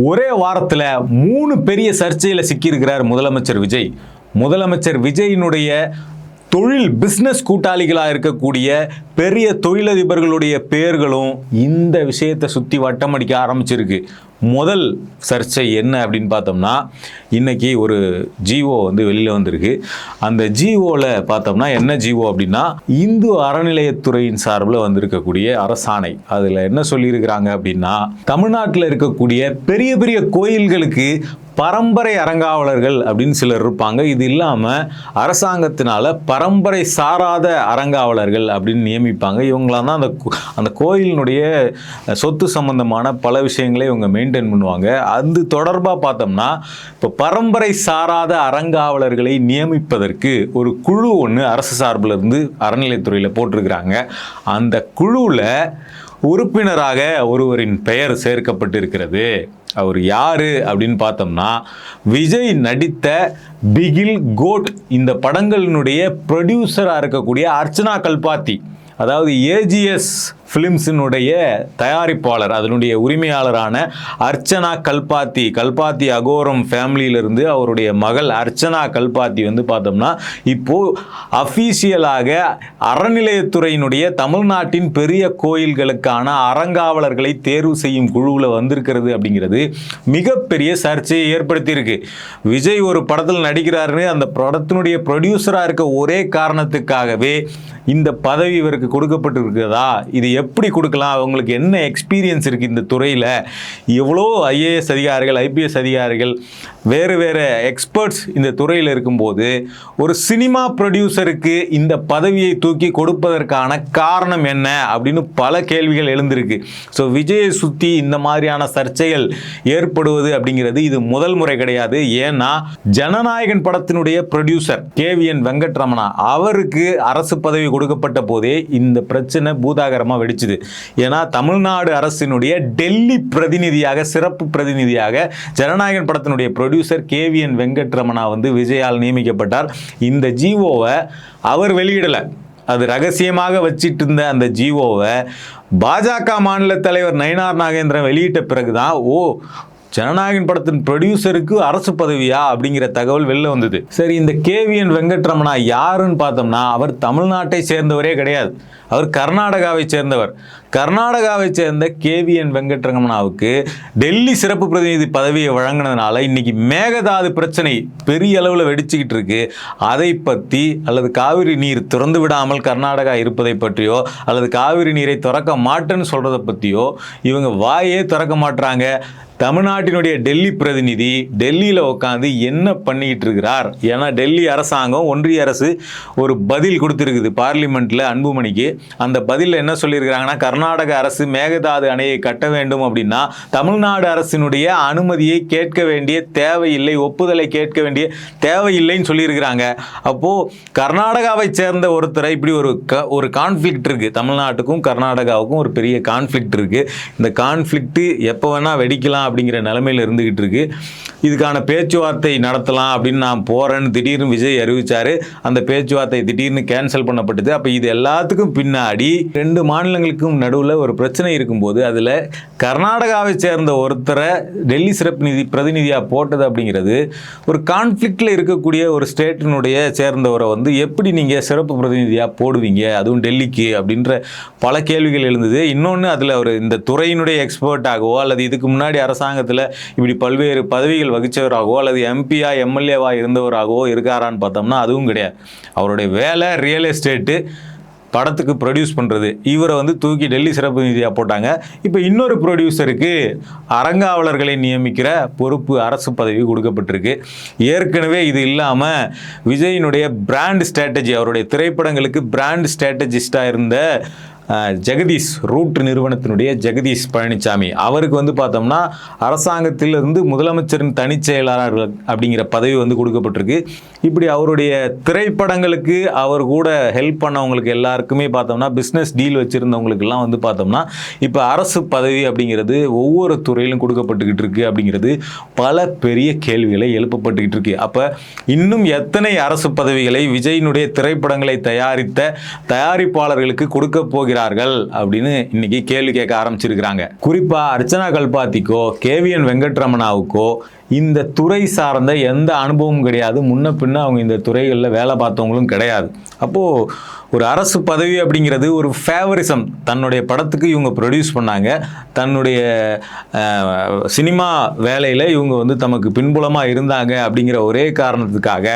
ஒரே வாரத்தில் 3 பெரிய சர்ச்சையில் சிக்கியிருக்கிறார் முதலமைச்சர் விஜய். முதலமைச்சர் விஜயினுடைய பிஸ்னஸ் கூட்டாளிகளாக இருக்கக்கூடிய பெரிய தொழிலதிபர்களுடைய பெயர்களும் இந்த விஷயத்தை சுற்றி வட்டம் அடிக்க ஆரம்பிச்சிருக்கு. முதல் சர்ச்சை என்ன அப்படின்னு பார்த்தோம்னா, இன்னைக்கு ஒரு ஜிஓ வெளியில் வந்திருக்கு. அந்த ஜிஓவில் பார்த்தோம்னா என்ன ஜிஓ அப்படின்னா, இந்து அறநிலையத்துறையின் சார்பில் வந்திருக்கக்கூடிய அரசாணை. அதில் என்ன சொல்லியிருக்கிறாங்க அப்படின்னா, தமிழ்நாட்டில் இருக்கக்கூடிய பெரிய பெரிய கோயில்களுக்கு பரம்பரை அறங்காவலர்கள் அப்படின்னு சிலர் இருப்பாங்க. இது இல்லாமல் அரசாங்கத்தினால பரம்பரை சாராத அறங்காவலர்கள் அப்படின்னு நியமிப்பாங்க. இவங்களாம் தான் அந்த கோயிலினுடைய சொத்து சம்பந்தமான பல விஷயங்களை இவங்க மெயின்டைன் பண்ணுவாங்க. அது தொடர்பாக பார்த்தோம்னா, இப்போ பரம்பரை சாராத அறங்காவலர்களை நியமிப்பதற்கு ஒரு குழு ஒன்று அரசு சார்பில் இருந்து அறநிலையத்துறையில் போட்டிருக்கிறாங்க. அந்த குழுவில் உறுப்பினராக ஒருவரின் பெயர் சேர்க்கப்பட்டிருக்கிறது. அவர் யாரு அப்படின்னு பார்த்தோம்னா, விஜய் நடித்த பிகில், கோட் இந்த படங்களினுடைய ப்ரொடியூசராக இருக்கக்கூடிய அர்ச்சனா கல்பாத்தி, அதாவது ஏஜிஎஸ் ஃபிலிம்ஸினுடைய தயாரிப்பாளர், அதனுடைய உரிமையாளரான அர்ச்சனா கல்பாத்தி அகோரம் ஃபேமிலியிலிருந்து அவருடைய மகள் அர்ச்சனா கல்பாத்தி பார்த்தோம்னா இப்போது அஃபீஷியலாக அறநிலையத்துறையினுடைய தமிழ்நாட்டின் பெரிய கோயில்களுக்கான அறங்காவலர்களை தேர்வு செய்யும் குழுவில் வந்திருக்கிறது. அப்படிங்கிறது மிகப்பெரிய சர்ச்சையை ஏற்படுத்தியிருக்கு. விஜய் ஒரு படத்தில் நடிக்கிறாருன்னு அந்த படத்தினுடைய ப்ரொடியூசராக இருக்க ஒரே காரணத்துக்காகவே இந்த பதவி இவருக்கு கொடுக்கப்பட்டிருக்கிறதா? இது எப்படி கொடுக்கலாம்? அவங்களுக்கு என்ன எக்ஸ்பீரியன்ஸ் இருக்குது இந்த துறையில்? எவ்வளோ ஐஏஎஸ் அதிகாரிகள், ஐபிஎஸ் அதிகாரிகள், வேறு வேறு எக்ஸ்பர்ட்ஸ் இந்த துறையில் இருக்கும்போது ஒரு சினிமா ப்ரொடியூசருக்கு இந்த பதவியை தூக்கி கொடுப்பதற்கான காரணம் என்ன அப்படின்னு பல கேள்விகள் எழுந்திருக்கு. ஸோ விஜயை சுற்றி இந்த மாதிரியான சர்ச்சைகள் ஏற்படுவது அப்படிங்கிறது இது முதல் முறை கிடையாது. ஏன்னா ஜனநாயகன் படத்தினுடைய ப்ரொடியூசர் கேவிஎன் வெங்கட்ரமணா அவருக்கு அரசு பதவி கொடுக்கப்பட்ட போதே இந்த பிரச்சனை பூதாகரமாக வெடிச்சுது. ஏன்னா தமிழ்நாடு அரசினுடைய டெல்லி பிரதிநிதியாக, சிறப்பு பிரதிநிதியாக ஜனநாயகன் படத்தினுடைய ப்ரொடியூசர் கேவிஎன் வெங்கட்ரமணா விஜயால் நியமிக்கப்பட்டார். இந்த ஜிஓவை அவர் வெளியிடலை, அது ரகசியமாக வச்சிட்டு இருந்த அந்த ஜிஓவை பாஜக மாநில தலைவர் நயினார் நாகேந்திரன் வெளியிட்ட பிறகுதான் ஜனநாயகன் படத்தின் ப்ரொடியூசருக்கு அரசு பதவியா அப்படிங்கிற தகவல் வெளில வந்தது. சரி, இந்த கேவிஎன் வெங்கட்ரமணா யாருன்னு பார்த்தோம்னா, அவர் தமிழ்நாட்டை சேர்ந்தவரே கிடையாது. அவர் கர்நாடகாவை சேர்ந்தவர். கர்நாடகாவை சேர்ந்த கேவிஎன் வெங்கட்ரமணாவுக்கு டெல்லி சிறப்பு பிரதிநிதி பதவியை வழங்கினதுனால இன்னைக்கு மேகதாது பிரச்சனை பெரிய அளவில் வெடிச்சுக்கிட்டு இருக்கு. அதை பற்றி அல்லது காவிரி நீர் திறந்து விடாமல் கர்நாடகா இருப்பதை பற்றியோ அல்லது காவிரி நீரை திறக்க மாட்டேன்னு சொல்கிறத பற்றியோ இவங்க வாயே திறக்க மாட்டுறாங்க. தமிழ்நாட்டினுடைய டெல்லி பிரதிநிதி டெல்லியில் உட்காந்து என்ன பண்ணிக்கிட்டு இருக்கிறார்? ஏன்னா டெல்லி அரசாங்கம், ஒன்றிய அரசு ஒரு பதில் கொடுத்துருக்குது பார்லிமெண்ட்டில் அன்புமணிக்கு. அந்த பதிலில் என்ன சொல்லியிருக்கிறாங்கன்னா, கர்நாடக அரசு மேகதாது அணையை கட்ட வேண்டும் அப்படின்னா தமிழ்நாடு அரசினுடைய அனுமதியை கேட்க வேண்டிய தேவையில்லை, ஒப்புதலை கேட்க வேண்டிய தேவையில்லைன்னு சொல்லியிருக்கிறாங்க. அப்போது கர்நாடகாவை சேர்ந்த ஒருத்தரை இப்படி ஒரு கான்ஃப்ளிக்ட் இருக்குது. தமிழ்நாட்டுக்கும் கர்நாடகாவுக்கும் ஒரு பெரிய கான்ஃப்ளிக்ட் இருக்குது. இந்த கான்ஃப்ளிக்ட் எப்போ வேணால் வெடிக்கலாம் அப்படிங்கிற நிலைமையில் இருந்துகிட்டு இருக்கு. இதுக்கான பேச்சுவார்த்தை நடத்தலாம் அப்படின்னு நான் போறேன்னு திடீர்னு விஜய் அறிவிச்சாரு. அந்த பேச்சுவார்த்தை திடீர்னு கேன்சல் பண்ணப்பட்டது. அப்போ இது எல்லாத்துக்கும் பின்னாடி 2 மாநிலங்களுக்கும் நடுவில் ஒரு பிரச்சனை இருக்கும்போது அதில் கர்நாடகாவை சேர்ந்த ஒருத்தரை டெல்லி சிறப்பு பிரதிநிதியாக போட்டது அப்படிங்கிறது ஒரு கான்ஃப்ளிக்டில் இருக்கக்கூடிய ஒரு ஸ்டேட்டினுடைய சேர்ந்தவரை எப்படி நீங்கள் சிறப்பு பிரதிநிதியாக போடுவீங்க, அதுவும் டெல்லிக்கு அப்படின்ற பல கேள்விகள் எழுந்தது. இன்னொன்று, அதில் ஒரு இந்த துறையினுடைய எக்ஸ்பர்ட்டாகவோ அல்லது இதுக்கு முன்னாடி அரசாங்கத்தில் இப்படி பல்வேறு பதவிகள் வகிச்சவராகவோ அல்லது எம்பியா எம்எல்ஏவா இருந்தவராகவோ இருக்காரான்னு பார்த்தோம்னா அதுவும் கிடையாது. அவருடைய வேலை ரியல் எஸ்டேட்டு, படத்துக்கு ப்ரொடியூஸ் பண்ணுறது. இவரை தூக்கி டெல்லி சிறப்பு நிதியாக போட்டாங்க. இப்போ இன்னொரு ப்ரொடியூசருக்கு அறங்காவலர்களை நியமிக்கிற பொறுப்பு, அரசு பதவி கொடுக்கப்பட்டிருக்கு. ஏற்கனவே இது இல்லாமல் விஜயினுடைய பிராண்ட் ஸ்ட்ராட்டஜி, அவருடைய திரைப்படங்களுக்கு பிராண்ட் ஸ்ட்ராட்டஜிஸ்டாக இருந்த ஜெகதீஷ், ரூட் நிறுவனத்தினுடைய ஜெகதீஷ் பழனிசாமி, அவருக்கு பார்த்தோம்னா அரசாங்கத்திலிருந்து முதலமைச்சரின் தனிச் செயலாளர் அப்படிங்கிற பதவி கொடுக்கப்பட்டிருக்கு. இப்படி அவருடைய திரைப்படங்களுக்கு அவர் கூட ஹெல்ப் பண்ணவங்களுக்கு எல்லாருக்குமே பார்த்தோம்னா, பிஸ்னஸ் டீல் வச்சுருந்தவங்களுக்கெல்லாம் பார்த்தோம்னா இப்போ அரசு பதவி அப்படிங்கிறது ஒவ்வொரு துறையிலும் கொடுக்கப்பட்டுக்கிட்டு இருக்கு. அப்படிங்கிறது பல பெரிய கேள்விகளை எழுப்பப்பட்டுக்கிட்டு இருக்கு. அப்போ இன்னும் எத்தனை அரசு பதவிகளை விஜயினுடைய திரைப்படங்களை தயாரித்த தயாரிப்பாளர்களுக்கு கொடுக்க போகிறார் கொடுத்திருக்கிறார்கள் அப்படின்னு இன்னைக்கு கேள்வி கேட்க ஆரம்பிச்சிருக்கிறாங்க. குறிப்பா அர்ச்சனா கல்பாத்திக்கோ KVN வெங்கட்ரமணாவுக்கோ இந்த துறை சார்ந்த எந்த அனுபவமும் கிடையாது. முன்ன பின்ன அவங்க இந்த துறைகளில் வேலை பார்த்தவங்களும் கிடையாது. அப்போது ஒரு அரசு பதவி அப்படிங்கிறது ஒரு ஃபேவரிசம். தன்னுடைய படத்துக்கு இவங்க ப்ரொடியூஸ் பண்ணாங்க, தன்னுடைய சினிமா வேலையில் இவங்க தமக்கு பின்புலமாக இருந்தாங்க அப்படிங்கிற ஒரே காரணத்துக்காக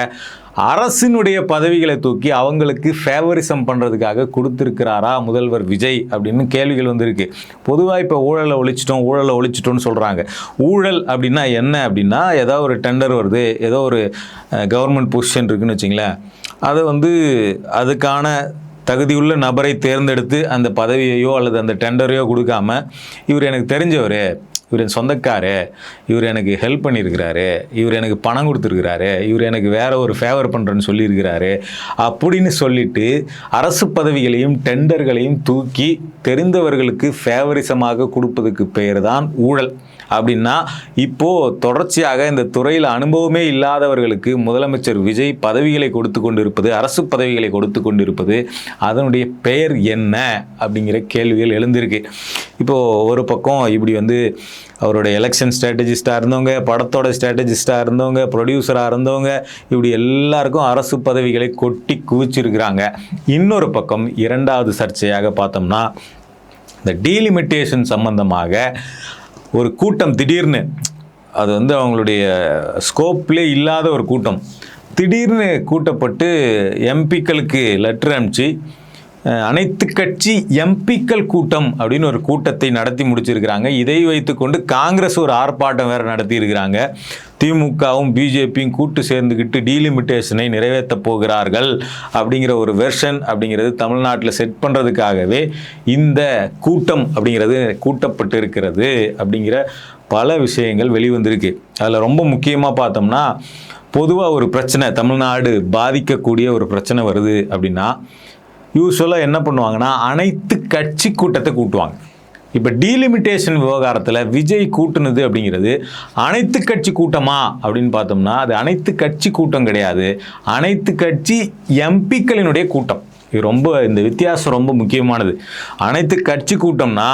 அரசினுடைய பதவிகளை தூக்கி அவங்களுக்கு ஃபேவரிசம் பண்ணுறதுக்காக கொடுத்துருக்கிறாரா முதல்வர் விஜய் அப்படின்னு கேள்விகள் வந்திருக்கு. பொதுவாக இப்போ ஊழலை ஒழிச்சிட்டோம்னு சொல்கிறாங்க. ஊழல் அப்படின்னா என்ன அப்படின்னா, ஏதோ ஒரு டெண்டர் வருது, ஏதோ ஒரு கவர்மெண்ட் பொசிஷன் இருக்குன்னு வச்சிங்களேன், அதை அதுக்கான தகுதியுள்ள நபரை தேர்ந்தெடுத்து அந்த பதவியையோ அல்லது அந்த டெண்டரையோ கொடுக்காம, இவர் எனக்கு தெரிஞ்சவர், இவர் என் சொந்தக்காரு, இவர் எனக்கு ஹெல்ப் பண்ணியிருக்கிறாரு, இவர் எனக்கு பணம் கொடுத்துருக்கிறாரு, இவர் எனக்கு வேற ஒரு ஃபேவர் பண்ணுறேன்னு சொல்லியிருக்கிறாரு அப்படின்னு சொல்லிட்டு அரசு பதவிகளையும் டெண்டர்களையும் தூக்கி தெரிந்தவர்களுக்கு ஃபேவரிசமாக கொடுப்பதுக்கு பெயர் தான் ஊழல். அப்படின்னா இப்போது தொடர்ச்சியாக இந்த துறையில் அனுபவமே இல்லாதவர்களுக்கு முதலமைச்சர் விஜய் பதவிகளை கொடுத்து கொண்டு இருப்பது, அரசு பதவிகளை கொடுத்து கொண்டு இருப்பது, அதனுடைய பெயர் என்ன அப்படிங்கிற கேள்விகள் எழுந்திருக்கு. இப்போது ஒரு பக்கம் இப்படி அவருடைய எலெக்ஷன் ஸ்ட்ராட்டஜிஸ்டாக இருந்தவங்க, படத்தோட ஸ்ட்ராட்டஜிஸ்டாக இருந்தவங்க, ப்ரொடியூசராக இருந்தவங்க, இப்படி எல்லாருக்கும் அரசு பதவிகளை கொட்டி குவிச்சிருக்கிறாங்க. இன்னொரு பக்கம் இரண்டாவது சர்ச்சையாக பார்த்தோம்னா, இந்த டீலிமிட்டேஷன் சம்பந்தமாக ஒரு கூட்டம் திடீர்னு, அது அவங்களுடைய ஸ்கோப்லே இல்லாத ஒரு கூட்டம் திடீர்னு கூட்டப்பட்டு எம்பிக்களுக்கு லெட்டர் அனுப்பிச்சு அனைத்து கட்சி எம்பிக்கள் கூட்டம் அப்படின்னு ஒரு கூட்டத்தை நடத்தி முடிச்சிருக்கிறாங்க. இதை வைத்துக்கொண்டு காங்கிரஸ் ஒரு ஆர்ப்பாட்டம் வேறு நடத்தி இருக்கிறாங்க. திமுகவும் பிஜேபியும் கூட்டு சேர்ந்துக்கிட்டு டீலிமிட்டேஷனை நிறைவேற்ற போகிறார்கள் அப்படிங்கிற ஒரு வெர்ஷன் அப்படிங்கிறது தமிழ்நாட்டில் செட் பண்ணுறதுக்காகவே இந்த கூட்டம் அப்படிங்கிறது கூட்டப்பட்டு இருக்கிறது அப்படிங்கிற பல விஷயங்கள் வெளிவந்திருக்கு. அதில் ரொம்ப முக்கியமாக பார்த்தோம்னா, பொதுவாக ஒரு பிரச்சனை, தமிழ்நாடு பாதிக்கக்கூடிய ஒரு பிரச்சனை வருது அப்படின்னா யூஸ்வலாக என்ன பண்ணுவாங்கன்னா அனைத்து கட்சி கூட்டத்தை கூட்டுவாங்க. இப்போ டீலிமிட்டேஷன் விவகாரத்தில் விஜய் கூட்டுனது அப்படிங்கிறது அனைத்து கட்சி கூட்டமா அப்படின்னு பார்த்தோம்னா அது அனைத்து கட்சி கூட்டம் கிடையாது, அனைத்து கட்சி எம்பிக்களினுடைய கூட்டம். இது இந்த வித்தியாசம் ரொம்ப முக்கியமானது. அனைத்து கட்சி கூட்டம்னா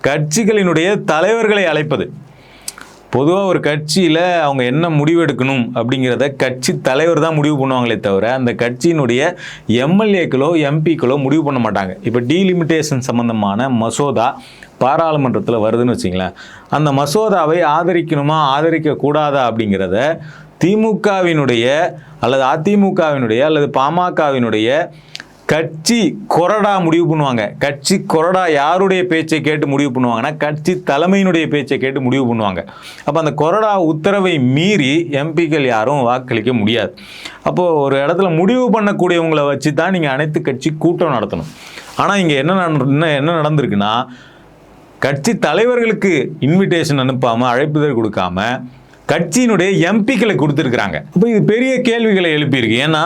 கட்சிகளினுடைய தலைவர்களை அழைப்பது. பொதுவாக ஒரு கட்சியில் அவங்க என்ன முடிவு எடுக்கணும் அப்படிங்கிறத கட்சி தலைவர் தான் முடிவு பண்ணுவாங்களே தவிர அந்த கட்சியினுடைய எம்எல்ஏக்களோ எம்பிக்களோ முடிவு பண்ண மாட்டாங்க. இப்போ டீலிமிட்டேஷன் சம்பந்தமான மசோதா பாராளுமன்றத்தில் வருதுன்னு வச்சிங்களேன், அந்த மசோதாவை ஆதரிக்கணுமா ஆதரிக்கக்கூடாதா அப்படிங்கிறத திமுகவினுடைய அல்லது அதிமுகவினுடைய அல்லது பாமகவினுடைய கட்சி கொறடா முடிவு பண்ணுவாங்க. கட்சி கொறடா யாருடைய பேச்சை கேட்டு முடிவு பண்ணுவாங்கன்னா கட்சி தலைமையினுடைய பேச்சை கேட்டு முடிவு பண்ணுவாங்க. அப்போ அந்த கொறடா உத்தரவை மீறி எம்பிக்கள் யாரும் வாக்களிக்க முடியாது. அப்போது ஒரு இடத்துல முடிவு பண்ணக்கூடியவங்களை வச்சு தான் நீங்கள் அனைத்து கட்சி கூட்டம் நடத்தணும். ஆனால் இங்கே என்ன நடந்திருக்குன்னா, கட்சி தலைவர்களுக்கு இன்விடேஷன் அனுப்பாமல் அழைப்புதல் கொடுக்காம கட்சியினுடைய எம்பிக்களை கொடுத்துருக்குறாங்க. இப்போ இது பெரிய கேள்விகளை எழுப்பியிருக்கு. ஏன்னா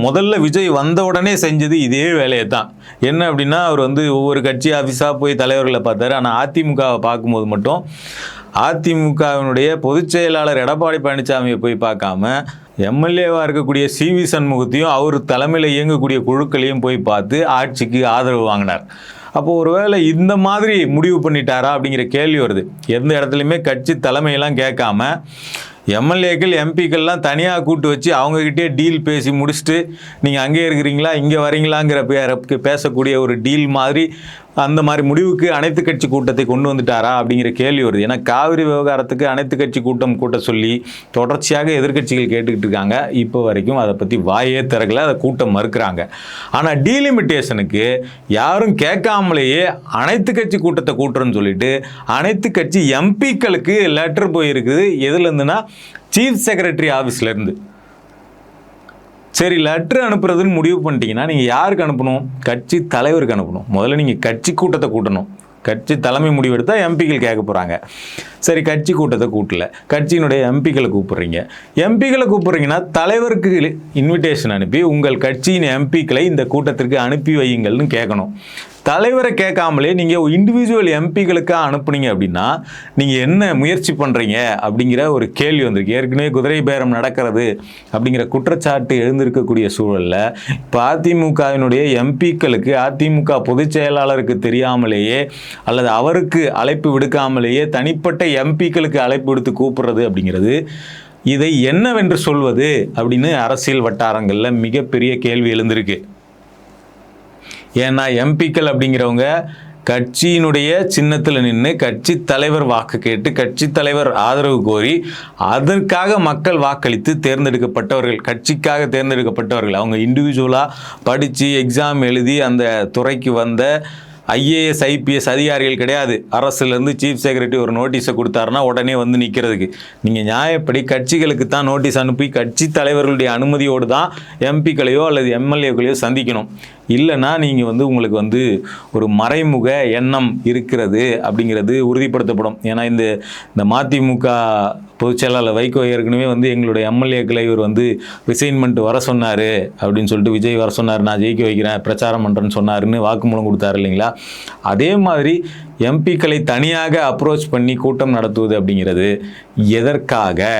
முதல்ல விஜய் வந்த உடனே செஞ்சது இதே வேலையை தான். என்ன அப்படின்னா, அவர் ஒவ்வொரு கட்சி ஆஃபீஸாக போய் தலைவர்களை பார்த்தாரு. ஆனால் அதிமுகவை பார்க்கும்போது மட்டும் அதிமுகவினுடைய பொதுச் செயலாளர் எடப்பாடி பழனிசாமியை போய் பார்க்காம எம்எல்ஏவாக இருக்கக்கூடிய CV சண்முகத்தையும் அவர் தலைமையில் இயங்கக்கூடிய குழுக்களையும் போய் பார்த்து ஆட்சிக்கு ஆதரவு வாங்கினார். அப்போது ஒருவேளை இந்த மாதிரி முடிவு பண்ணிட்டாரா அப்படிங்கிற கேள்வி வருது. எந்த இடத்துலையுமே கட்சி தலைமையெல்லாம் கேட்காம எம்எல்ஏக்கள் எம்பிக்கள்லாம் தனியாக கூட்டு வச்சு அவங்கக்கிட்டே டீல் பேசி முடிச்சுட்டு நீங்கள் அங்கே இருக்கிறீங்களா இங்கே வரீங்களாங்கிற பேசக்கூடிய ஒரு டீல் மாதிரி அந்த மாதிரி முடிவுக்கு அனைத்து கட்சி கூட்டத்தை கொண்டு வந்துட்டாரா அப்படிங்கிற கேள்வி வருது. ஏன்னா காவிரி விவகாரத்துக்கு அனைத்து கட்சி கூட்டம் கூட்ட சொல்லி தொடர்ச்சியாக எதிர்க்கட்சிகள் கேட்டுக்கிட்டு இருக்காங்க. இப்போ வரைக்கும் அதை பற்றி வாயே திறக்கல, அதை கூட்டம் மறுக்கிறாங்க. ஆனால் டீலிமிட்டேஷனுக்கு யாரும் கேட்காமலேயே அனைத்து கட்சி கூட்டத்தை கூட்டுறன்னு சொல்லிட்டு அனைத்து கட்சி எம்பிக்களுக்கு லெட்டர் போயிருக்குது. எதுலேருந்துன்னா சீஃப் செக்ரட்டரி ஆஃபீஸ்லேருந்து. சரி, லெட்ரு அனுப்புறதுன்னு முடிவு பண்ணிட்டீங்கன்னா நீங்கள் யாருக்கு அனுப்பணும்? கட்சி தலைவருக்கு அனுப்பணும். முதல்ல நீங்கள் கட்சி கூட்டத்தை கூட்டணும். கட்சி தலைமை முடிவெடுத்தால் எம்பிக்கள் கேட்க போகிறாங்க. சரி, கட்சி கூட்டத்தை கூட்டல, கட்சியினுடைய எம்பிக்களை கூப்பிட்றீங்க. எம்பிக்களை கூப்பிட்றீங்கன்னா தலைவருக்கு இன்விடேஷன் அனுப்பி உங்கள் கட்சியின் எம்பிக்களை இந்த கூட்டத்திற்கு அனுப்பி வையுங்கள்னு கேட்கணும். தலைவரை கேட்காமலே நீங்கள் இண்டிவிஜுவல் எம்பிகளுக்காக அனுப்புனீங்க அப்படின்னா நீங்கள் என்ன முயற்சி பண்ணுறீங்க அப்படிங்கிற ஒரு கேள்வி வந்திருக்கு. ஏற்கனவே குதிரை பேரம் நடக்கிறது அப்படிங்கிற குற்றச்சாட்டு எழுந்திருக்கக்கூடிய சூழலில் இப்போ அதிமுகவினுடைய எம்பிக்களுக்கு அதிமுக பொதுச் செயலாளருக்கு தெரியாமலேயே அல்லது அவருக்கு அழைப்பு விடுக்காமலேயே தனிப்பட்ட எம்பிக்களுக்கு அழைப்பு விடுத்து கூப்பிடுறது அப்படிங்கிறது இதை என்னவென்று சொல்வது அப்படின்னு அரசியல் வட்டாரங்களில் மிகப்பெரிய கேள்வி எழுந்திருக்கு. ஏன்னா எம்பிக்கள் அப்படிங்கிறவங்க கட்சியினுடைய சின்னத்தில் நின்று கட்சி தலைவர் வாக்கு கேட்டு கட்சி தலைவர் ஆதரவு கோரி அதற்காக மக்கள் வாக்களித்து தேர்ந்தெடுக்கப்பட்டவர்கள், கட்சிக்காக தேர்ந்தெடுக்கப்பட்டவர்கள். அவங்க இண்டிவிஜுவலாக படித்து எக்ஸாம் எழுதி அந்த துறைக்கு வந்த ஐஏஎஸ் ஐபிஎஸ் அதிகாரிகள் கிடையாது. அரசுலேருந்து சீஃப் செக்ரட்டரி ஒரு நோட்டீஸை கொடுத்தாருன்னா உடனே வந்து நிற்கிறதுக்கு. நீங்கள் நியாயப்படி கட்சிகளுக்கு தான் நோட்டீஸ் அனுப்பி கட்சி தலைவர்களுடைய அனுமதியோடு தான் எம்பிக்களையோ அல்லது எம்எல்ஏக்களையோ சந்திக்கணும். இல்லைன்னா நீங்கள் வந்து உங்களுக்கு வந்து ஒரு மறைமுக எண்ணம் இருக்கிறது அப்படிங்கிறது உறுதிப்படுத்தப்படும். ஏன்னா இந்த மதிமுக பொதுச் செயலாளர் வைகோ ஏற்கனவே வந்து எங்களுடைய எம்எல்ஏக்களை இவர் வந்து ரிசைன்மெண்ட் வர சொன்னார் அப்படின்னு சொல்லிட்டு விஜய் வர சொன்னார், நான் ஜெயிக்க வைக்கிறேன் பிரச்சாரம் பண்ணுறேன்னு சொன்னாருன்னு வாக்குமூலம் கொடுத்தாரு இல்லைங்களா. அதே மாதிரி எம்பிக்களை தனியாக அப்ரோச் பண்ணி கூட்டம் நடத்துவது அப்படிங்கிறது எதற்காக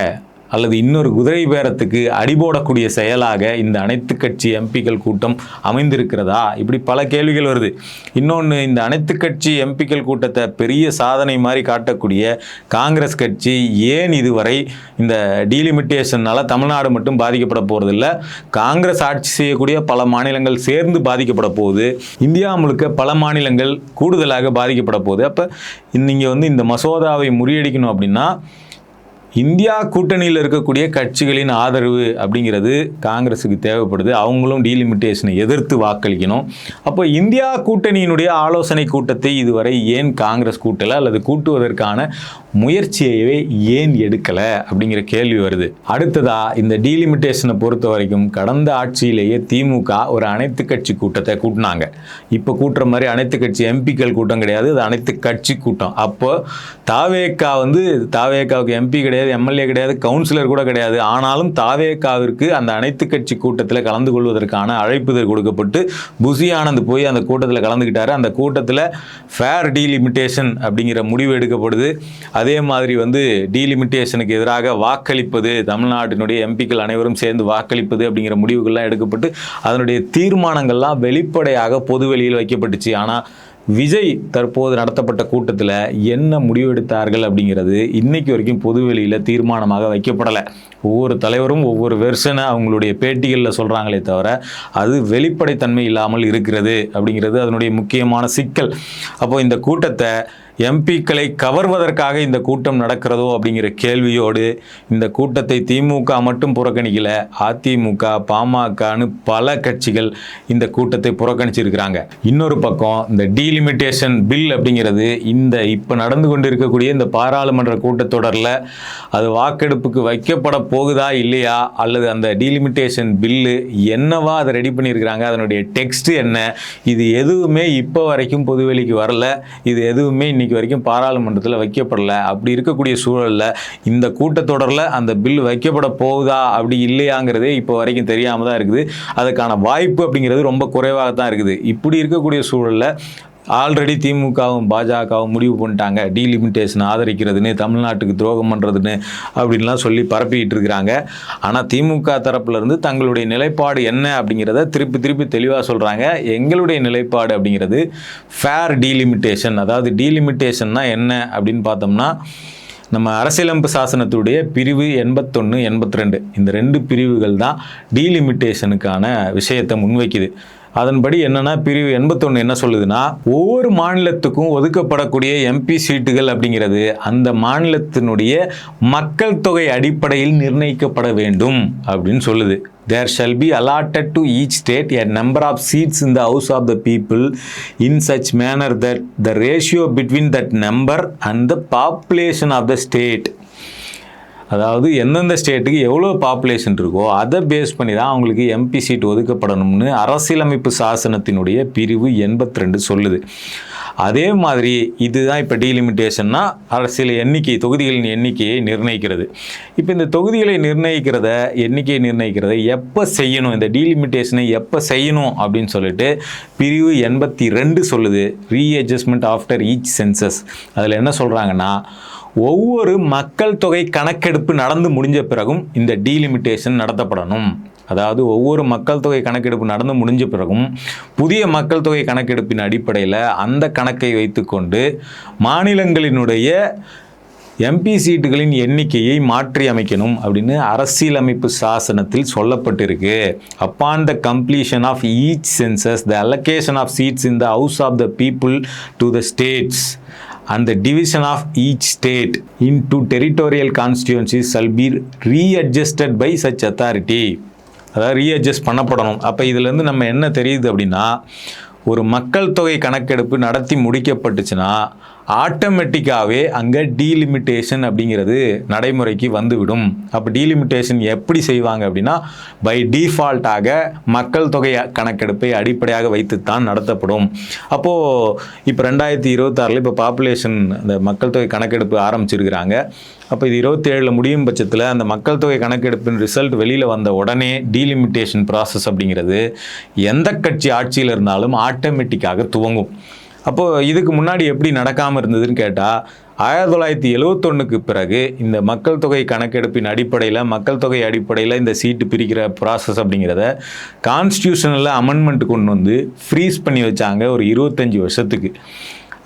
அல்லது இன்னொரு குதிரை பேரத்துக்கு அடிபோடக்கூடிய செயலாக இந்த அனைத்து கட்சி எம்பிக்கள் கூட்டம் அமைந்திருக்கிறதா? இப்படி பல கேள்விகள் வருது. இன்னொன்று, இந்த அனைத்து கட்சி எம்பிக்கள் கூட்டத்தை பெரிய சாதனை மாதிரி காட்டக்கூடிய காங்கிரஸ் கட்சி ஏன் இதுவரை இந்த டீலிமிட்டேஷனால் தமிழ்நாடு மட்டும் பாதிக்கப்பட போகிறதில்ல, காங்கிரஸ் ஆட்சி செய்யக்கூடிய பல மாநிலங்கள் சேர்ந்து பாதிக்கப்பட போகுது, இந்தியா முழுக்க பல மாநிலங்கள் கூடுதலாக பாதிக்கப்பட போகுது. அப்போ நீங்கள் வந்து இந்த மசோதாவை முறியடிக்கணும் அப்படின்னா இந்தியா கூட்டணியில் இருக்கக்கூடிய கட்சிகளின் ஆதரவு அப்படிங்கிறது காங்கிரஸுக்கு தேவைப்படுது. அவங்களும் டீலிமிட்டேஷனை எதிர்த்து வாக்களிக்கணும். அப்போ இந்தியா கூட்டணியினுடைய ஆலோசனை கூட்டத்தை இதுவரை ஏன் காங்கிரஸ் கூட்டலை அல்லது கூட்டுவதற்கான முயற்சியவே ஏன் எடுக்கலை அப்படிங்கிற கேள்வி வருது. அடுத்ததா, இந்த டீலிமிட்டேஷனை பொறுத்த வரைக்கும் கடந்த ஆட்சியிலேயே திமுக ஒரு அனைத்து கட்சி கூட்டத்தை கூட்டினாங்க. இப்போ கூட்டுற மாதிரி அனைத்து கட்சி எம்பிக்கள் கூட்டம் கிடையாது, அது அனைத்து கட்சி கூட்டம். அப்போ தாவேக்காவுக்கு எம்பி கிடையாது, எம்எல்ஏ கிடையாது, கவுன்சிலர் கூட கிடையாது. ஆனாலும் தாவேக்காவிற்கு அந்த அனைத்து கட்சி கூட்டத்தில் கலந்து கொள்வதற்கான அழைப்புதல் கொடுக்கப்பட்டு புசி ஆனந்த் போய் அந்த கூட்டத்தில் கலந்துக்கிட்டாரு. அந்த கூட்டத்தில் ஃபேர் டீலிமிட்டேஷன் அப்படிங்கிற முடிவு எடுக்கப்படுது. அதே மாதிரி வந்து டீலிமிட்டேஷனுக்கு எதிராக வாக்களிப்பது, தமிழ்நாட்டினுடைய எம்பிக்கள் அனைவரும் சேர்ந்து வாக்களிப்பது அப்படிங்கிற முடிவுகள்லாம் எடுக்கப்பட்டு அதனுடைய தீர்மானங்கள்லாம் வெளிப்படையாக பொதுவெளியில் வைக்கப்பட்டுச்சு. ஆனால் விஜய் தற்போது நடத்தப்பட்ட கூட்டத்தில் என்ன முடிவெடுத்தார்கள் அப்படிங்கிறது இன்னைக்கு வரைக்கும் பொதுவெளியில் தீர்மானமாக வைக்கப்படலை. ஒவ்வொரு தலைவரும் ஒவ்வொரு வெர்ஷனை அவங்களுடைய பேட்டிகளில் சொல்கிறாங்களே தவிர அது வெளிப்படைத்தன்மை இல்லாமல் இருக்கிறது அப்படிங்கிறது அதனுடைய முக்கியமான சிக்கல். அப்போ இந்த கூட்டத்தை எம்பிக்களை கவர்வதற்காக இந்த கூட்டம் நடக்கிறதோ அப்படிங்கிற கேள்வியோடு இந்த கூட்டத்தை திமுக மட்டும் புறக்கணிக்கல, அதிமுக, பாமகன்னு பல கட்சிகள் இந்த கூட்டத்தை புறக்கணிச்சிருக்கிறாங்க. இன்னொரு பக்கம் இந்த டீலிமிட்டேஷன் பில் அப்படிங்கிறது இப்போ நடந்து கொண்டு இருக்கக்கூடிய இந்த பாராளுமன்ற கூட்டத்தொடரில் அது வாக்கெடுப்புக்கு வைக்கப்பட போகுதா இல்லையா, அல்லது அந்த டீலிமிட்டேஷன் பில்லு என்னவா அதை ரெடி பண்ணியிருக்கிறாங்க, அதனுடைய டெக்ஸ்ட் என்ன, இது எதுவுமே இப்போ வரைக்கும் பொதுவெளிக்கு வரல. இது எதுவுமே இன்னைக்கு வரைக்கும் பாராளுமன்றத்தில் வைக்கப்படல. அப்படி இருக்கக்கூடிய சூழலில் இந்த கூட்டத்தொடரில் அந்த பில் வைக்கப்பட போகுதா அப்படி இல்லையாங்கிறதே இப்போ வரைக்கும் தெரியாமல் தான் இருக்குது. அதுக்கான வாய்ப்பு அப்படிங்கிறது ரொம்ப குறைவாக தான் இருக்குது. இப்படி இருக்கக்கூடிய சூழலில் ஆல்ரெடி திமுகவும் பாஜகவும் முடிவு பண்ணிட்டாங்க டீலிமிட்டேஷன் ஆதரிக்கிறதுன்னு, தமிழ்நாட்டுக்கு துரோகம் பண்ணுறதுன்னு அப்படின்லாம் சொல்லி பரப்பிக்கிட்டு இருக்கிறாங்க. ஆனால் திமுக தரப்புலேருந்து தங்களுடைய நிலைப்பாடு என்ன அப்படிங்கிறத திருப்பி தெளிவாக சொல்கிறாங்க. எங்களுடைய நிலைப்பாடு அப்படிங்கிறது ஃபேர் டீலிமிட்டேஷன். அதாவது டீலிமிட்டேஷன்னா என்ன அப்படின்னு பார்த்தோம்னா, நம்ம அரசியலமைப்பு சாசனத்துடைய பிரிவு 81, 82 இந்த 2 பிரிவுகள் தான் டீலிமிட்டேஷனுக்கான விஷயத்தை முன்வைக்குது. அதன்படி என்னன்னா, பிரிவு 81 என்ன சொல்லுதுன்னா, ஒவ்வொரு மாநிலத்துக்கும் ஒதுக்கப்படக்கூடிய எம்பி சீட்டுகள் அப்படிங்கிறது அந்த மாநிலத்தினுடைய மக்கள் தொகை அடிப்படையில் நிர்ணயிக்கப்பட வேண்டும் அப்படின்னு சொல்லுது. There shall be allotted to each state a number of seats in the house of the people in such manner that the ratio between that number and the population of the state, அதாவது எந்தெந்த ஸ்டேட்டுக்கு எவ்வளோ population இருக்கோ அதை base பண்ணி தான் அவங்களுக்கு MP seat ஒதுக்கப்படணும்னு அரசியலமைப்பு சாசனத்தினுடைய பிரிவு 82 சொல்லுது. அதே மாதிரி இதுதான் இப்போ டீலிமிட்டேஷன்னா அரசியல் எண்ணிக்கை, தொகுதிகளின் எண்ணிக்கையை நிர்ணயிக்கிறது. இப்போ இந்த தொகுதிகளை எண்ணிக்கையை நிர்ணயிக்கிறத எப்போ செய்யணும், இந்த டீலிமிட்டேஷனை எப்போ செய்யணும் அப்படின்னு சொல்லிட்டு பிரிவு 82 சொல்லுது. Readjustment after each census. அதில் என்ன சொல்கிறாங்கன்னா, ஒவ்வொரு மக்கள் தொகை கணக்கெடுப்பு நடந்து முடிஞ்ச பிறகும் இந்த டீலிமிட்டேஷன் நடத்தப்படணும். அதாவது ஒவ்வொரு மக்கள் தொகை கணக்கெடுப்பு நடந்து முடிஞ்ச பிறகும் புதிய மக்கள் தொகை கணக்கெடுப்பின் அடிப்படையில் அந்த கணக்கை வைத்துக்கொண்டு மாநிலங்களினுடைய எம்பி சீட்டுகளின் எண்ணிக்கையை மாற்றி அமைக்கணும் அப்படின்னு அரசியலமைப்பு சாசனத்தில் சொல்லப்பட்டிருக்கு. Upon the completion of each census the allocation of seats in the house of the people to the states and the division of each state into territorial constituencies shall be readjusted by such authority. அதாவது readjust பண்ணப்படணும். அப்போ இதிலேருந்து நம்ம என்ன தெரியுது அப்படின்னா, ஒரு மக்கள் தொகை கணக்கெடுப்பு நடத்தி முடிக்கப்பட்டுச்சுன்னா ஆட்டோமேட்டிக்காகவே அங்கே டீலிமிட்டேஷன் அப்படிங்கிறது நடைமுறைக்கு வந்துவிடும். அப்போ டீலிமிட்டேஷன் எப்படி செய்வாங்க அப்படின்னா, பை டிஃபால்ட்டாக மக்கள் தொகை கணக்கெடுப்பை அடிப்படையாக வைத்துத்தான் நடத்தப்படும். அப்போது இப்போ 2026 இப்போ பாப்புலேஷன் அந்த மக்கள் தொகை கணக்கெடுப்பு ஆரம்பிச்சிருக்கிறாங்க. அப்போ இது 27 முடியும் பட்சத்தில் அந்த மக்கள் தொகை கணக்கெடுப்பின் ரிசல்ட் வெளியில் வந்த உடனே டீலிமிட்டேஷன் ப்ராசஸ் அப்படிங்கிறது எந்த கட்சி ஆட்சியில் இருந்தாலும் ஆட்டோமேட்டிக்காக துவங்கும். அப்போது இதுக்கு முன்னாடி எப்படி நடக்காமல் இருந்ததுன்னு கேட்டால், 1971க்கு பிறகு இந்த மக்கள் தொகை கணக்கெடுப்பின் அடிப்படையில் இந்த சீட்டு பிரிக்கிற ப்ராசஸ் அப்படிங்கிறத கான்ஸ்டியூஷனில் அமெண்ட்மெண்ட் கொண்டு வந்து ஃப்ரீஸ் பண்ணி வச்சாங்க ஒரு 25 வருஷத்துக்கு.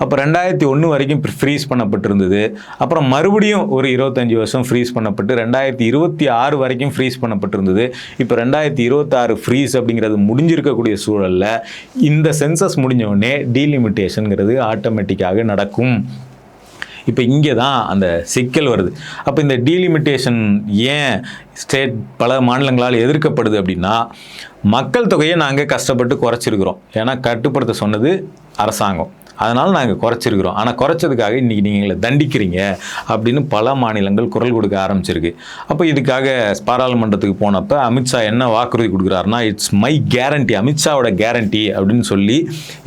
அப்போ 2001 வரைக்கும் ஃப்ரீஸ் பண்ணப்பட்டிருந்தது. அப்புறம் மறுபடியும் ஒரு 25 வருஷம் ஃப்ரீஸ் பண்ணப்பட்டு 2026 வரைக்கும் ஃப்ரீஸ் பண்ணப்பட்டிருந்தது. இப்போ 2026 ஃப்ரீஸ் அப்படிங்கிறது முடிஞ்சிருக்கக்கூடிய சூழலில் இந்த சென்சஸ் முடிஞ்ச உடனே டீலிமிட்டேஷனுங்கிறது ஆட்டோமேட்டிக்காக நடக்கும். இப்போ இங்கே தான் அந்த சிக்கல் வருது. அப்போ இந்த டீலிமிட்டேஷன் ஏன் பல மாநிலங்களால் எதிர்க்கப்படுது அப்படின்னா, மக்கள் தொகையை நாங்கள் கஷ்டப்பட்டு குறைச்சிருக்கிறோம். ஏன்னா கட்டுப்படுத்த சொன்னது அரசாங்கம், அதனால் நாங்கள் குறைச்சிருக்கிறோம். ஆனால் குறைச்சதுக்காக இன்றைக்கி நீங்கள் எங்களை தண்டிக்கிறீங்க அப்படின்னு பல மாநிலங்கள் குரல் கொடுக்க ஆரம்பிச்சிருக்கு. அப்போ இதுக்காக பாராளுமன்றத்துக்கு போனப்போ அமித்ஷா என்ன வாக்குறுதி கொடுக்குறாருன்னா, இட்ஸ் மை கேரண்டி, அமித்ஷாவோட கேரண்டி அப்படின்னு சொல்லி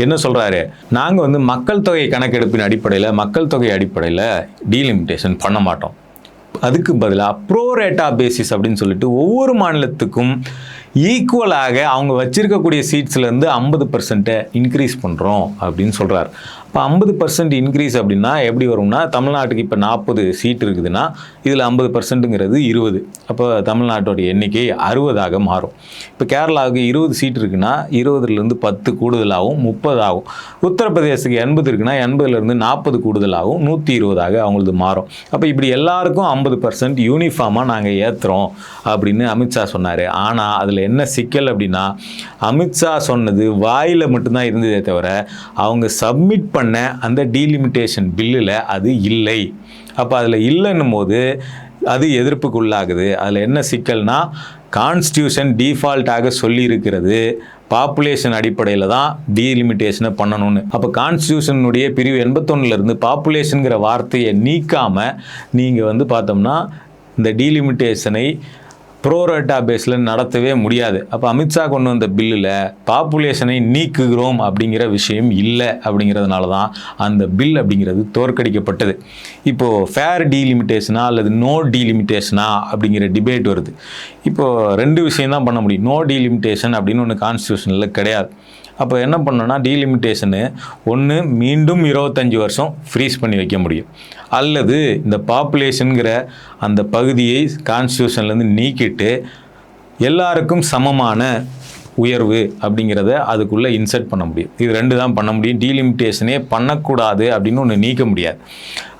என்ன சொல்கிறாரு, நாங்கள் மக்கள் தொகை கணக்கெடுப்பின் மக்கள் தொகை அடிப்படையில் டீலிமிட்டேஷன் பண்ண மாட்டோம். அதுக்கு பதிலாக ப்ரோரேட்டா பேசிஸ் அப்படின்னு சொல்லிட்டு ஒவ்வொரு மாநிலத்துக்கும் ஈக்குவலாக அவங்க வச்சிருக்கக்கூடிய சீட்ஸ்லேருந்து 50% இன்க்ரீஸ் பண்ணுறோம் அப்படின்னு சொல்கிறார். இப்போ 50% இன்க்ரீஸ் அப்படின்னா எப்படி வரும்னா, தமிழ்நாட்டுக்கு இப்போ 40 சீட் இருக்குதுன்னா இதில் 50%ங்கிறது 20. அப்போ தமிழ்நாட்டோட எண்ணிக்கை 60ஆக மாறும். இப்போ கேரளாவுக்கு 20 சீட் இருக்குன்னா 20லேருந்து 10 கூடுதலாகவும் 30 ஆகும். உத்தரப்பிரதேசத்துக்கு 80 இருக்குன்னா 80லேருந்து 40 கூடுதலாகவும் 120ஆக அவங்களது மாறும். அப்போ இப்படி எல்லாருக்கும் 50% யூனிஃபார்மாக நாங்கள் ஏற்றுறோம் அப்படின்னு அமித்ஷா சொன்னார். ஆனால் அதில் என்ன சிக்கல் அப்படின்னா, அமித்ஷா சொன்னது வாயில் மட்டும்தான் இருந்ததே தவிர அவங்க சப்மிட் பண்ண அந்த டீலிமிட்டேஷன் பில்லில் அது இல்லை. அப்போ அதில் இல்லைன்னும் போது அது எதிர்ப்புக்கு உள்ளாகுது. அதில் என்ன சிக்கல்னா, கான்ஸ்டியூஷன் டிஃபால்ட்டாக சொல்லி இருக்கிறது பாப்புலேஷன் அடிப்படையில் தான் டீலிமிட்டேஷனை பண்ணணும்னு. அப்போ கான்ஸ்டியூஷனுடைய பிரிவு 81லேருந்து பாப்புலேஷனுங்கிற வார்த்தையை நீக்காமல் நீங்கள் பார்த்தோம்னா இந்த டீலிமிட்டேஷனை ப்ரோரேட்டா பேஸில் நடத்தவே முடியாது. அப்போ அமித்ஷா கொண்டு வந்த பில்லில் பாப்புலேஷனை நீக்குகிறோம் அப்படிங்கிற விஷயம் இல்லை. அப்படிங்கிறதுனால தான் அந்த பில் அப்படிங்கிறது தோற்கடிக்கப்பட்டது. இப்போது ஃபேர் டீலிமிட்டேஷனா அல்லது நோ டீலிமிட்டேஷனா அப்படிங்கிற டிபேட் வருது. இப்போது 2 விஷயம் தான் பண்ண முடியும். நோ டீலிமிட்டேஷன் அப்படின்னு ஒன்று கான்ஸ்டியூஷனில் கிடையாது. அப்போ என்ன பண்ணோன்னா, டீலிமிட்டேஷனு ஒன்று மீண்டும் 25 வருஷம் ஃப்ரீஸ் பண்ணி வைக்க முடியும், அல்லது இந்த பாப்புலேஷனுங்கிற அந்த பகுதியை கான்ஸ்டியூஷன்லேருந்து நீக்கிட்டு எல்லாருக்கும் சமமான உயர்வு அப்படிங்கிறத அதுக்குள்ளே இன்சர்ட் பண்ண முடியும். இது 2 தான் பண்ண முடியும். டீலிமிட்டேஷனே பண்ணக்கூடாது அப்படின்னு ஒன்று நீக்க முடியாது.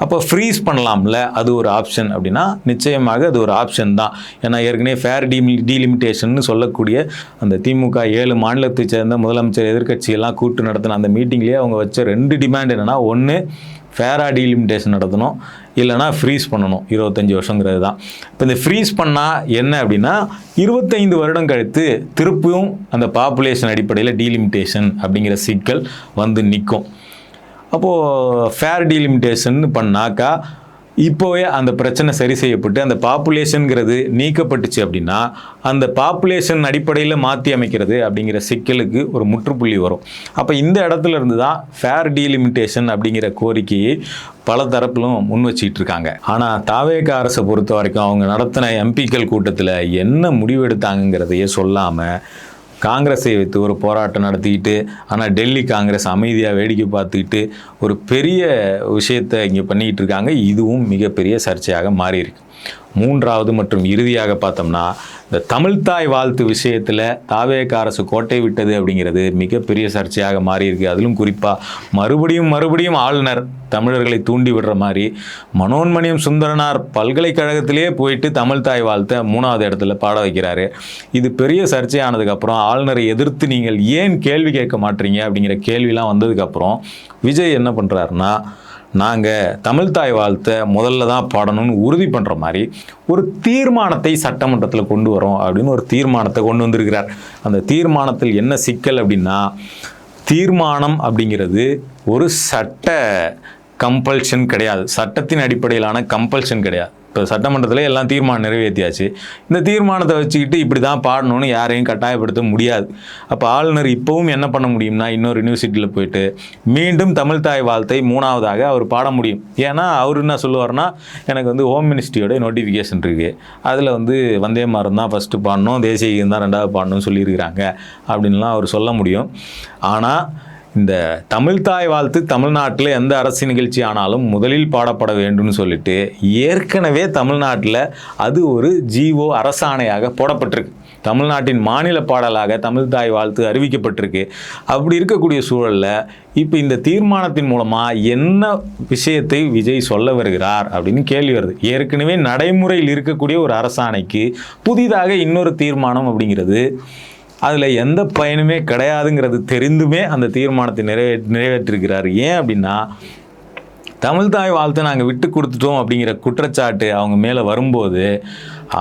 அப்போ ஃப்ரீஸ் பண்ணலாம்ல, அது ஒரு ஆப்ஷன் அப்படின்னா நிச்சயமாக அது ஒரு ஆப்ஷன் தான். ஏன்னா ஏற்கனவே ஃபேர் டீலிமிட்டேஷன் சொல்லக்கூடிய அந்த திமுக 7 மாநிலத்தை சேர்ந்த முதலமைச்சர் எதிர்க்கட்சியெல்லாம் கூட்டு நடத்தின அந்த மீட்டிங்லேயே அவங்க வச்ச 2 டிமாண்ட் என்னென்னா, ஒன்று ஃபேராக டீலிமிட்டேஷன் நடத்தணும், இல்லைனா ஃப்ரீஸ் பண்ணணும் 25 வருஷங்கிறது தான். இப்போ இந்த ஃப்ரீஸ் பண்ணால் என்ன அப்படின்னா, 25 வருடம் கழித்து திருப்பியும் அந்த பாப்புலேஷன் அடிப்படையில் டீலிமிட்டேஷன் அப்படிங்கிற சிக்கல் நிற்கும். அப்போது ஃபேர் டீலிமிட்டேஷன் பண்ணாக்கா இப்போவே அந்த பிரச்சனை சரி செய்யப்பட்டு அந்த பாப்புலேஷனுங்கிறது நீக்கப்பட்டுச்சு அப்படின்னா அந்த பாப்புலேஷன் அடிப்படையில் மாற்றி அமைக்கிறது அப்படிங்கிற சிக்கலுக்கு ஒரு முற்றுப்புள்ளி வரும். அப்போ இந்த இடத்துல இருந்து தான் ஃபேர் டீலிமிட்டேஷன் அப்படிங்கிற கோரிக்கையை பல தரப்பிலும் முன் வச்சிட்டு இருக்காங்க. ஆனால் தாவேக அரசை பொறுத்த வரைக்கும் அவங்க நடத்தின எம்பிக்கள் கூட்டத்தில் என்ன முடிவெடுத்தாங்கிறதையே சொல்லாமல் காங்கிரஸை வைத்து ஒரு போராட்டம் நடத்திக்கிட்டு, ஆனால் டெல்லி காங்கிரஸ் அமைதியாக வேடிக்கை பார்த்துக்கிட்டு ஒரு பெரிய விஷயத்தை இங்கே பண்ணிக்கிட்டு இருக்காங்க. இதுவும் மிகப்பெரிய சர்ச்சையாக மாறியிருக்கு. மூன்றாவது மற்றும் இறுதியாக பார்த்தோம்னா இந்த தமிழ்தாய் வாழ்த்து விஷயத்தில் தாவேக அரசு கோட்டை விட்டது அப்படிங்கிறது மிகப்பெரிய சர்ச்சையாக மாறியிருக்கு. அதிலும் குறிப்பாக மறுபடியும் ஆளுநர் தமிழர்களை தூண்டி விடுற மாதிரி மனோன்மணியம் சுந்தரனார் பல்கலைக்கழகத்திலே போயிட்டு தமிழ்தாய் வாழ்த்தை 3வது இடத்துல பாட வைக்கிறாரு. இது பெரிய சர்ச்சையானதுக்கப்புறம் ஆளுநரை எதிர்த்து நீங்கள் ஏன் கேள்வி கேட்க மாட்டீங்க அப்படிங்கிற கேள்விலாம் வந்ததுக்கப்புறம் விஜய் என்ன பண்ணுறாருன்னா, நாங்கள் தமிழ்தாய் வாழ்த்தை முதல்ல தான் பாடணும்னு உறுதி பண்ணுற மாதிரி ஒரு தீர்மானத்தை சட்டமன்றத்தில் கொண்டு வரோம் அப்படின்னு ஒரு தீர்மானத்தை கொண்டு வந்திருக்கிறார். அந்த தீர்மானத்தில் என்ன சிக்கல் அப்படின்னா, தீர்மானம் அப்படிங்கிறது ஒரு சட்ட கம்பல்ஷன் கிடையாது, சட்டத்தின் அடிப்படையிலான கம்பல்ஷன் கிடையாது. இப்போ சட்டமன்றத்தில் எல்லாம் தீர்மானம் நிறைவேற்றியாச்சு. இந்த தீர்மானத்தை வச்சுக்கிட்டு இப்படி தான் பாடணும்னு யாரையும் கட்டாயப்படுத்த முடியாது. அப்போ ஆளுநர் இப்போவும் என்ன பண்ண முடியும்னா, இன்னொரு யூனிவர்சிட்டியில் போயிட்டு மீண்டும் தமிழ்தாய் வாழ்த்தை 3வதாக அவர் பாட முடியும். ஏன்னா அவர் என்ன சொல்லுவார்னா, எனக்கு வந்து ஹோம் மினிஸ்ட்ரியோட நோட்டிஃபிகேஷன் இருக்குது, அதில் வந்து வந்தே மாதம் தான் ஃபஸ்ட்டு பாடணும், தேசிய கீதம் தான் 2வது பாடணும்னு சொல்லியிருக்கிறாங்க அப்படின்லாம் அவர் சொல்ல முடியும். ஆனால் இந்த தமிழ்தாய் வாழ்த்து தமிழ்நாட்டில் எந்த அரசு நிகழ்ச்சி ஆனாலும் முதலில் பாடப்பட வேண்டும்னு சொல்லிட்டு ஏற்கனவே தமிழ்நாட்டில் அது ஒரு ஜிஓ அரசாணையாக போடப்பட்டிருக்கு. தமிழ்நாட்டின் மாநில பாடலாக தமிழ்தாய் வாழ்த்து அறிவிக்கப்பட்டிருக்கு. அப்படி இருக்கக்கூடிய சூழலில் இப்போ இந்த தீர்மானத்தின் மூலமாக என்ன விஷயத்தை விஜய் சொல்ல வருகிறார் அப்படின்னு கேள்வி வருது. ஏற்கனவே நடைமுறையில் இருக்கக்கூடிய ஒரு அரசாணைக்கு புதிதாக இன்னொரு தீர்மானம் அப்படிங்கிறது அதில் எந்த பயனுமே கிடையாதுங்கிறது தெரிந்துமே அந்த தீர்மானத்தை நிறைவேற்றிருக்கிறார். ஏன் அப்படின்னா, தமிழ்தாய் வாழ்த்தை நாங்கள் விட்டு கொடுத்துட்டோம் அப்படிங்கிற குற்றச்சாட்டு அவங்க மேலே வரும்போது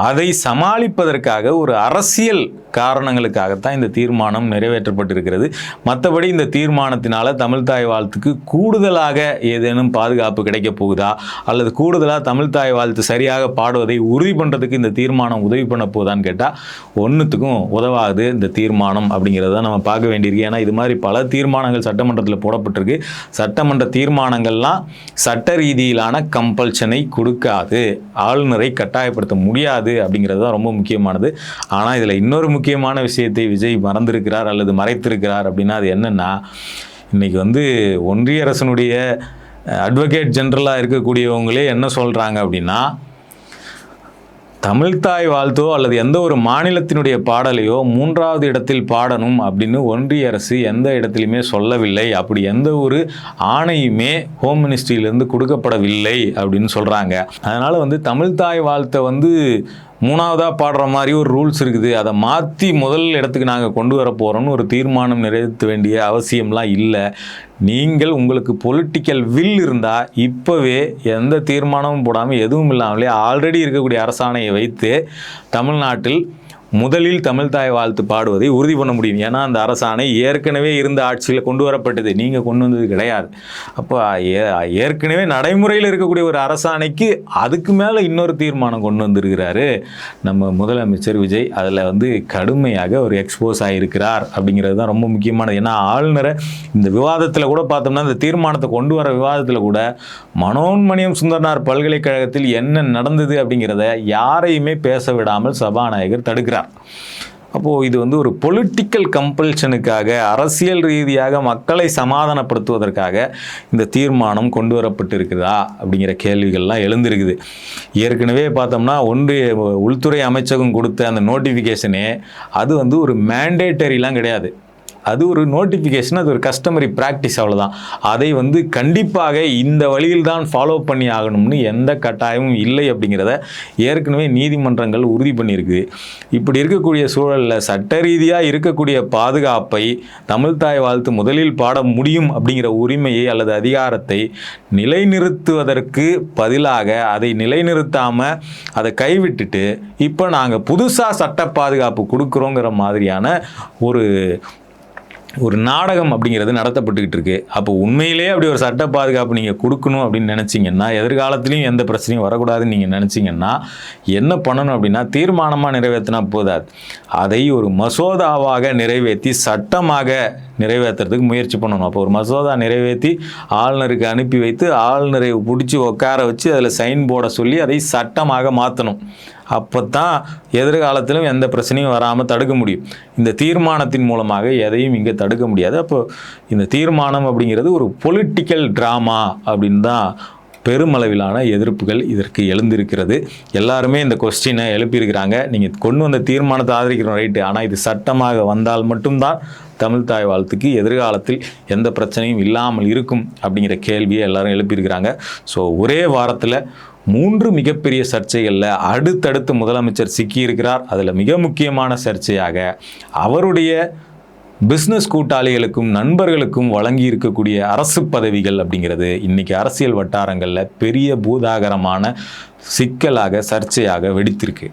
அதை சமாளிப்பதற்காக ஒரு அரசியல் காரணங்களுக்காகத்தான் இந்த தீர்மானம் நிறைவேற்றப்பட்டிருக்கிறது. மற்றபடி இந்த தீர்மானத்தினால தமிழ்தாய் வாழ்த்துக்கு கூடுதலாக ஏதேனும் பாதுகாப்பு கிடைக்க போகுதா, அல்லது கூடுதலாக தமிழ்தாய் வாழ்த்து சரியாக பாடுவதை உறுதி பண்ணுறதுக்கு இந்த தீர்மானம் உதவி பண்ண போகுதான்னு கேட்டால் ஒன்றுத்துக்கும் உதவாது இந்த தீர்மானம் அப்படிங்கிறத நம்ம பார்க்க வேண்டியிருக்கு. ஏன்னா இது மாதிரி பல தீர்மானங்கள் சட்டமன்றத்தில் போடப்பட்டிருக்கு. சட்டமன்ற தீர்மானங்கள்லாம் சட்ட ரீதியிலான கம்பல்ஷனை கொடுக்காது, ஆளுநரை கட்டாயப்படுத்த முடியாது அப்படிங்கிறது தான் ரொம்ப முக்கியமானது. ஆனால் இதில் இன்னொரு முக்கியமான விஷயத்தை விஜய் மறந்திருக்கிறார் அல்லது மறைத்திருக்கிறார் அப்படின்னா அது என்னன்னா, இன்னைக்கு வந்து ஒன்றிய அரசனுடைய அட்வொகேட் ஜெனரலாக இருக்கக்கூடியவங்களே என்ன சொல்கிறாங்க அப்படின்னா, தமிழ்தாய் வாழ்த்தோ அல்லது எந்த ஒரு மாநிலத்தினுடைய பாடலையோ 3வது இடத்தில் பாடணும் அப்படின்னு ஒன்றிய அரசு எந்த இடத்துலையுமே சொல்லவில்லை. அப்படி எந்த ஒரு ஆணையுமே ஹோம் மினிஸ்ட்ரியிலேருந்து கொடுக்கப்படவில்லை அப்படின்னு சொல்கிறாங்க. அதனால் வந்து தமிழ்தாய் வாழ்த்தை வந்து 3வதாக பாடுற மாதிரி ஒரு ரூல்ஸ் இருக்குது, அதை மாற்றி முதல் இடத்துக்கு நாங்கள் கொண்டு வர போகிறோம்னு ஒரு தீர்மானம் நிறைவேற்ற வேண்டிய அவசியம்லாம் இல்லை. நீங்கள் உங்களுக்கு பொலிட்டிக்கல் வில் இருந்தால் இப்போவே எந்த தீர்மானமும் போடாமல் எதுவும் இல்லாமலே ஆல்ரெடி இருக்கக்கூடிய அரசாணையை வைத்து தமிழ்நாட்டில் முதலில் தமிழ்தாய் வாழ்த்து பாடுவதை உறுதி பண்ண முடியும். ஏன்னா அந்த அரசாணை ஏற்கனவே இருந்த ஆட்சியில் கொண்டு வரப்பட்டது, நீங்கள் கொண்டு வந்தது கிடையாது. அப்போ ஏற்கனவே நடைமுறையில் இருக்கக்கூடிய ஒரு அரசாணைக்கு அதுக்கு மேலே இன்னொரு தீர்மானம் கொண்டு வந்திருக்கிறாரு நம்ம முதலமைச்சர் விஜய். அதில் வந்து கடுமையாக ஒரு எக்ஸ்போஸ் ஆகியிருக்கிறார் அப்படிங்கிறது தான் ரொம்ப முக்கியமானது. ஏன்னா ஆளுநரை இந்த விவாதத்தில் கூட பார்த்தோம்னா, இந்த தீர்மானத்தை கொண்டு வர விவாதத்தில் கூட மனோன்மணியம் சுந்தரனார் பல்கலைக்கழகத்தில் என்ன நடந்தது அப்படிங்கிறத யாரையுமே பேச விடாமல் சபாநாயகர் தடுக்கிறார். அப்போது இது வந்து ஒரு பொலிட்டிக்கல் கம்பல்ஷனுக்காக, அரசியல் ரீதியாக மக்களை சமாதானப்படுத்துவதற்காக இந்த தீர்மானம் கொண்டு வரப்பட்டிருக்குதா அப்படிங்கிற கேள்விகள்லாம் எழுந்திருக்குது. ஏற்கனவே பார்த்தோம்னா ஒன்றிய உள்துறை அமைச்சகம் கொடுத்த அந்த நோட்டிஃபிகேஷனே அது வந்து ஒரு மேண்டேட்டரிலாம் கிடையாது, அது ஒரு நோட்டிஃபிகேஷன், அது ஒரு கஸ்டமரி ப்ராக்டிஸ், அவ்வளோதான். அதை வந்து கண்டிப்பாக இந்த வழியில் தான் ஃபாலோ பண்ணி ஆகணும்னு எந்த கட்டாயமும் இல்லை அப்படிங்கிறத ஏற்கனவே நீதிமன்றங்கள் உறுதி பண்ணியிருக்குது. இப்படி இருக்கக்கூடிய சூழலில் சட்ட ரீதியாக இருக்கக்கூடிய பாதுகாப்பை தமிழ்தாய் வாழ்த்து முதலில் பாட முடியும் அப்படிங்கிற உரிமையை அல்லது அதிகாரத்தை நிலைநிறுத்துவதற்கு பதிலாக அதை நிலைநிறுத்தாமல் அதை கைவிட்டுட்டு இப்போ நாங்கள் புதுசாக சட்ட பாதுகாப்பு கொடுக்குறோங்கிற மாதிரியான ஒரு ஒரு நாடகம் அப்படிங்கிறது நடத்தப்பட்டுக்கிட்டு இருக்கு. அப்போ உண்மையிலேயே அப்படி ஒரு சட்ட பாதுகாப்பு நீங்கள் கொடுக்கணும் அப்படின்னு நினச்சிங்கன்னா, எதிர்காலத்துலேயும் எந்த பிரச்சனையும் வரக்கூடாதுன்னு நீங்கள் நினச்சிங்கன்னா என்ன பண்ணணும் அப்படின்னா, தீர்மானமாக நிறைவேற்றினா போதாது, அதை ஒரு மசோதாவாக நிறைவேற்றி சட்டமாக நிறைவேற்றுறதுக்கு முயற்சி பண்ணணும். அப்போ ஒரு மசோதா நிறைவேற்றி ஆளுநருக்கு அனுப்பி வைத்து ஆளுநரை பிடிச்சி உட்கார வச்சு அதில் சைன் போட சொல்லி அதை சட்டமாக மாற்றணும். அப்போ தான் எதிர்காலத்திலும் எந்த பிரச்சனையும் வராமல் தடுக்க முடியும். இந்த தீர்மானத்தின் மூலமாக எதையும் இங்கே தடுக்க முடியாது. அப்போ இந்த தீர்மானம் அப்படிங்கிறது ஒரு பொலிட்டிக்கல் ட்ராமா அப்படின்னு தான் பெருமளவிலான எதிர்ப்புகள் இதற்கு எழுந்திருக்கிறது. எல்லாருமே இந்த கொஸ்டினை எழுப்பியிருக்கிறாங்க. நீங்கள் கொண்டு வந்த தீர்மானத்தை ஆதரிக்கிறோம் ரைட்டு, ஆனால் இது சட்டமாக வந்தால் மட்டும்தான் தமிழ் தாய் வாழ்த்துக்கு எதிர்காலத்தில் எந்த பிரச்சனையும் இல்லாமல் இருக்கும் அப்படிங்கிற கேள்வியை எல்லாரும் எழுப்பியிருக்கிறாங்க. ஸோ ஒரே வாரத்தில் 3 மிகப்பெரிய சர்ச்சைகளில் அடுத்தடுத்து முதலமைச்சர் சிக்கியிருக்கிறார். அதில் மிக முக்கியமான சர்ச்சையாக அவருடைய பிஸ்னஸ் கூட்டாளிகளுக்கும் நண்பர்களுக்கும் வழங்கி இருக்கக்கூடிய அரசு பதவிகள் அப்படிங்கிறது இன்றைக்கி அரசியல் வட்டாரங்களில் பெரிய பூதாகரமான சிக்கலாக சர்ச்சையாக வெடித்திருக்கு.